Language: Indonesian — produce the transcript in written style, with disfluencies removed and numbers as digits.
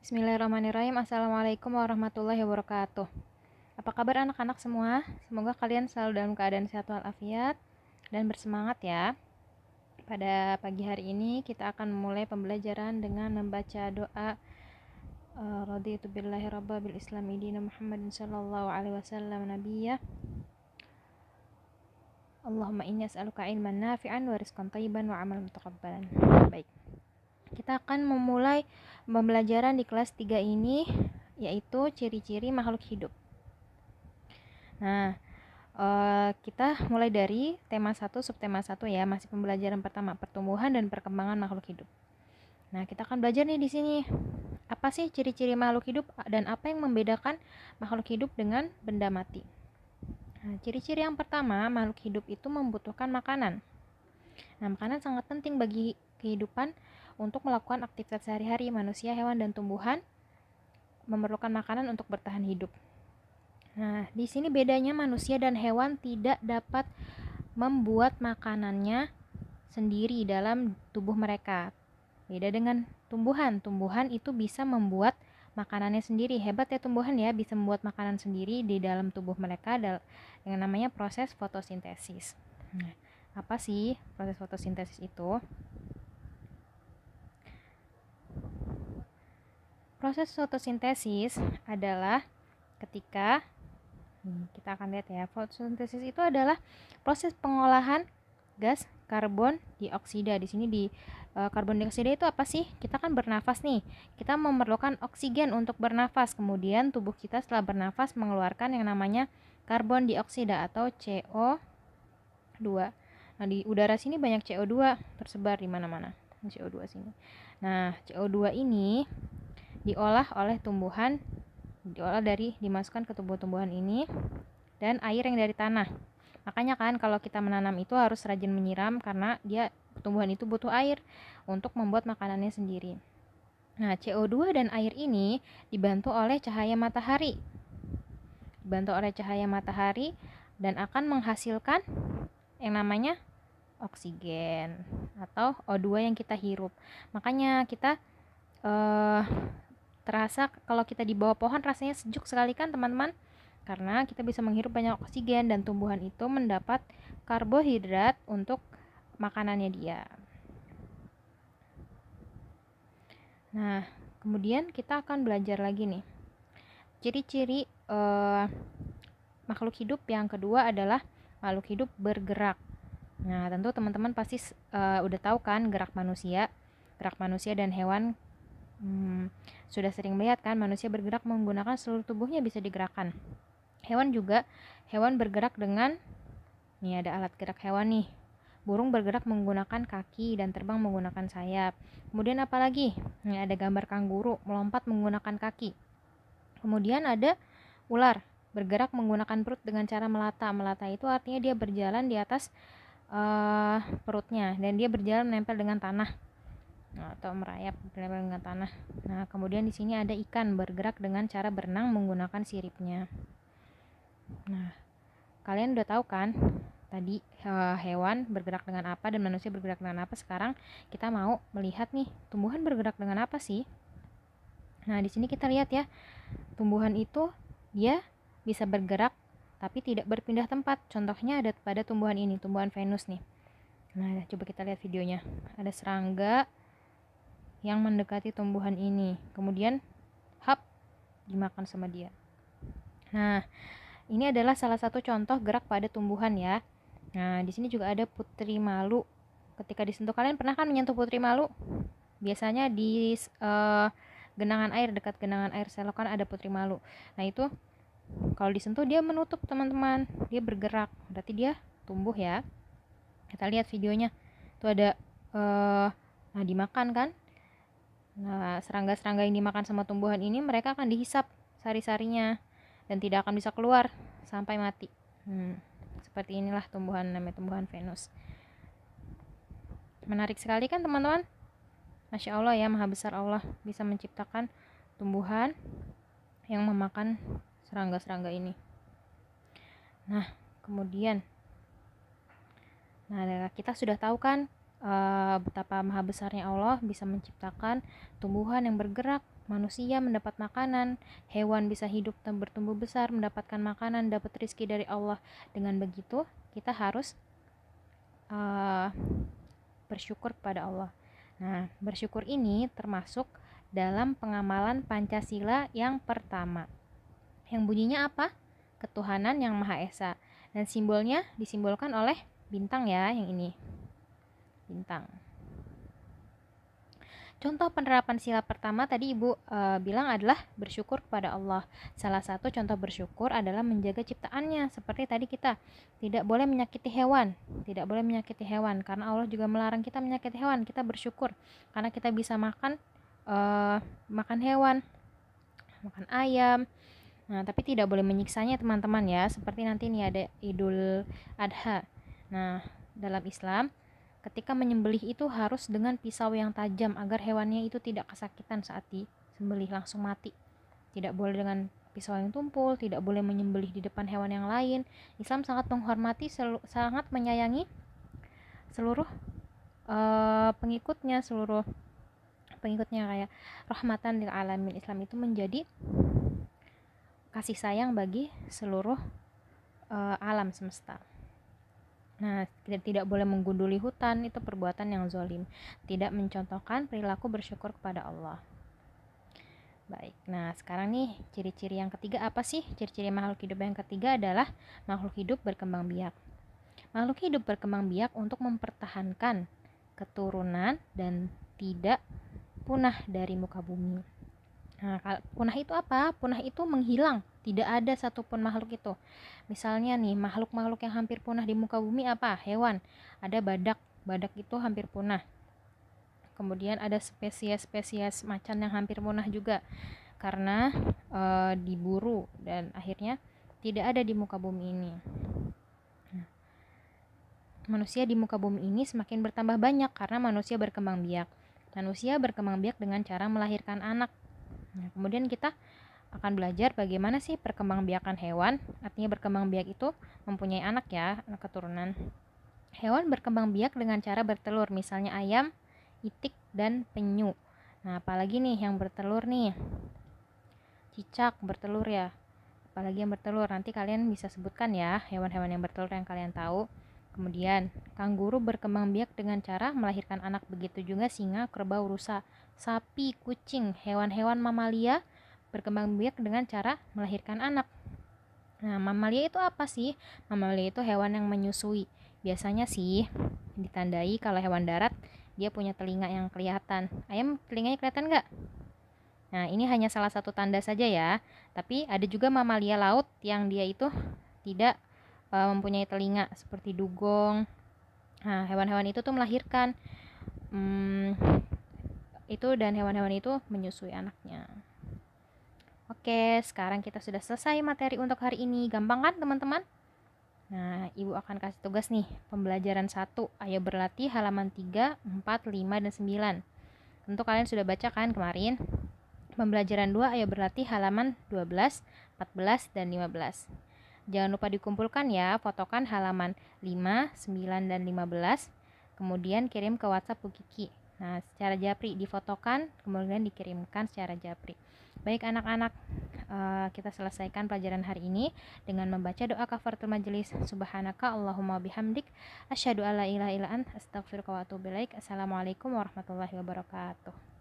Bismillahirrahmanirrahim. Assalamualaikum warahmatullahi wabarakatuh. Apa kabar anak-anak semua? Semoga kalian selalu dalam keadaan sehat walafiat dan bersemangat ya. Pada pagi hari ini kita akan memulai pembelajaran dengan membaca doa raditu billahi rabba bil islami dina Muhammadin sallallahu alaihi wasallam nabiyya. Allahumma inni as'aluka ilman nafi'an wa rizqan thayyiban wa amalan mutaqabbalan. Baik. Kita akan memulai pembelajaran di kelas 3 ini, yaitu ciri-ciri makhluk hidup. Nah, kita mulai dari tema 1, subtema 1 ya, masih pembelajaran pertama, pertumbuhan dan perkembangan makhluk hidup. Nah, kita akan belajar nih di sini. Apa sih ciri-ciri makhluk hidup dan apa yang membedakan makhluk hidup dengan benda mati? Nah, ciri-ciri yang pertama, makhluk hidup itu membutuhkan makanan. Nah, makanan sangat penting bagi kehidupan untuk melakukan aktivitas sehari-hari. Manusia, hewan, dan tumbuhan memerlukan makanan untuk bertahan hidup. Nah, di sini bedanya manusia dan hewan tidak dapat membuat makanannya sendiri dalam tubuh mereka. Beda dengan tumbuhan. Tumbuhan itu bisa membuat makanannya sendiri. Hebat ya tumbuhan ya, bisa membuat makanan sendiri di dalam tubuh mereka dengan namanya proses fotosintesis. Nah, apa sih proses fotosintesis itu? Proses fotosintesis adalah ketika kita akan lihat ya, fotosintesis itu adalah proses pengolahan gas karbon dioksida. Di sini karbon dioksida itu apa sih? Kita kan bernafas nih. Kita memerlukan oksigen untuk bernafas. Kemudian tubuh kita setelah bernafas mengeluarkan yang namanya karbon dioksida atau CO2. Nah, di udara sini banyak CO2 tersebar di mana-mana. CO2 sini. Nah, CO2 ini diolah oleh tumbuhan, dimasukkan ke tubuh tumbuhan ini dan air yang dari tanah. Makanya kan kalau kita menanam itu harus rajin menyiram karena tumbuhan itu butuh air untuk membuat makanannya sendiri. Nah, CO2 dan air ini dibantu oleh cahaya matahari. Dan akan menghasilkan yang namanya oksigen atau O2 yang kita hirup. Makanya kita terasa kalau kita di bawah pohon rasanya sejuk sekali kan teman-teman, karena kita bisa menghirup banyak oksigen dan tumbuhan itu mendapat karbohidrat untuk makanannya dia. Nah, kemudian kita akan belajar lagi nih ciri-ciri makhluk hidup yang kedua adalah makhluk hidup bergerak. Nah, tentu teman-teman pasti udah tahu kan gerak manusia dan hewan. Sudah sering melihat kan manusia bergerak menggunakan seluruh tubuhnya bisa digerakkan. Hewan bergerak dengan, nih ada alat gerak hewan nih. Burung bergerak menggunakan kaki dan terbang menggunakan sayap. Kemudian apa lagi? Nih ada gambar kanguru melompat menggunakan kaki. Kemudian ada ular bergerak menggunakan perut dengan cara melata. Melata itu artinya dia berjalan di atas perutnya dan dia berjalan menempel dengan tanah atau merayap dengan tanah. Nah, kemudian di sini ada ikan bergerak dengan cara berenang menggunakan siripnya. Nah, kalian udah tahu kan tadi hewan bergerak dengan apa dan manusia bergerak dengan apa. Sekarang kita mau melihat nih tumbuhan bergerak dengan apa sih? Nah, di sini kita lihat ya. Tumbuhan itu dia bisa bergerak tapi tidak berpindah tempat. Contohnya ada pada tumbuhan ini, tumbuhan Venus nih. Nah, coba kita lihat videonya. Ada serangga yang mendekati tumbuhan ini, kemudian dimakan sama dia. Nah, ini adalah salah satu contoh gerak pada tumbuhan ya. Nah, di sini juga ada putri malu. Ketika disentuh, kalian pernah kan menyentuh putri malu? Biasanya di genangan air, dekat genangan air selokan ada putri malu. Nah, itu kalau disentuh dia menutup teman-teman, dia bergerak, berarti dia tumbuh ya. Kita lihat videonya. Itu ada dimakan kan. Nah, serangga-serangga yang dimakan sama tumbuhan ini mereka akan dihisap sari-sarinya dan tidak akan bisa keluar sampai mati. Seperti inilah tumbuhan, namanya tumbuhan Venus. Menarik sekali kan teman-teman? Masya Allah ya, maha besar Allah bisa menciptakan tumbuhan yang memakan serangga-serangga ini. Nah, kemudian kita sudah tahu kan betapa maha besarnya Allah bisa menciptakan tumbuhan yang bergerak, manusia mendapat makanan, hewan bisa hidup dan bertumbuh besar, mendapatkan makanan, dapat rezeki dari Allah. Dengan begitu, kita harus bersyukur kepada Allah. Nah, bersyukur ini termasuk dalam pengamalan Pancasila yang pertama. Yang bunyinya apa? Ketuhanan yang Maha Esa. Dan simbolnya disimbolkan oleh bintang ya, yang ini. Bintang. Contoh penerapan sila pertama tadi Ibu bilang adalah bersyukur kepada Allah. Salah satu contoh bersyukur adalah menjaga ciptaannya. Seperti tadi kita tidak boleh menyakiti hewan. Tidak boleh menyakiti hewan karena Allah juga melarang kita menyakiti hewan. Kita bersyukur karena kita bisa makan hewan, makan ayam. Nah, tapi tidak boleh menyiksanya teman-teman ya. Seperti nanti ini ada Idul Adha. Nah, dalam Islam ketika menyembelih itu harus dengan pisau yang tajam agar hewannya itu tidak kesakitan saat disembelih, langsung mati. Tidak boleh dengan pisau yang tumpul, tidak boleh menyembelih di depan hewan yang lain. Islam sangat menghormati, sangat menyayangi seluruh pengikutnya kayak rahmatan lil alamin. Islam itu menjadi kasih sayang bagi seluruh alam semesta. Nah, tidak boleh menggunduli hutan, itu perbuatan yang zalim. Tidak mencontohkan perilaku bersyukur kepada Allah. Baik, nah sekarang nih ciri-ciri yang ketiga apa sih? Ciri-ciri makhluk hidup yang ketiga adalah makhluk hidup berkembang biak. Makhluk hidup berkembang biak untuk mempertahankan keturunan dan tidak punah dari muka bumi. Nah, punah itu apa? Punah itu menghilang. Tidak ada satupun makhluk itu. Misalnya nih, makhluk-makhluk yang hampir punah di muka bumi apa? Hewan. Ada badak. Badak itu hampir punah. Kemudian ada spesies-spesies macan yang hampir punah juga karena diburu dan akhirnya tidak ada di muka bumi ini. Nah, manusia di muka bumi ini semakin bertambah banyak karena manusia berkembang biak. Manusia berkembang biak dengan cara melahirkan anak. Nah, kemudian kita akan belajar bagaimana sih perkembangbiakan hewan. Artinya berkembang biak itu mempunyai anak ya, anak keturunan. Hewan berkembang biak dengan cara bertelur, misalnya ayam, itik, dan penyu. Nah, apalagi nih yang bertelur nih? Cicak bertelur ya. Apalagi yang bertelur, nanti kalian bisa sebutkan ya hewan-hewan yang bertelur yang kalian tahu. Kemudian, kanguru berkembang biak dengan cara melahirkan anak. Begitu juga singa, kerbau, rusa, sapi, kucing, hewan-hewan mamalia berkembang biak dengan cara melahirkan anak. Nah, mamalia itu apa sih? Mamalia itu hewan yang menyusui. Biasanya sih ditandai kalau hewan darat dia punya telinga yang kelihatan. Ayam telinganya kelihatan nggak? Nah, ini hanya salah satu tanda saja ya. Tapi ada juga mamalia laut yang dia itu tidak mempunyai telinga seperti dugong. Nah, hewan-hewan itu tuh melahirkan itu dan hewan-hewan itu menyusui anaknya. Oke, sekarang kita sudah selesai materi untuk hari ini. Gampang kan teman-teman? Nah, Ibu akan kasih tugas nih. Pembelajaran 1, ayo berlatih halaman 3, 4, 5, dan 9. Tentu kalian sudah baca kan kemarin? Pembelajaran 2, ayo berlatih halaman 12, 14, dan 15. Jangan lupa dikumpulkan ya, fotokan halaman 5, 9, dan 15. Kemudian kirim ke WhatsApp Bu Kiki. Nah, secara japri difotokan, kemudian dikirimkan secara japri. Baik anak-anak, kita selesaikan pelajaran hari ini dengan membaca doa kafaratul majelis. Subhanaka Allahumma bihamdik, asyhadu alla ilaha illa anta, astaghfiruka wa atubu ilaik. Assalamualaikum warahmatullahi wabarakatuh.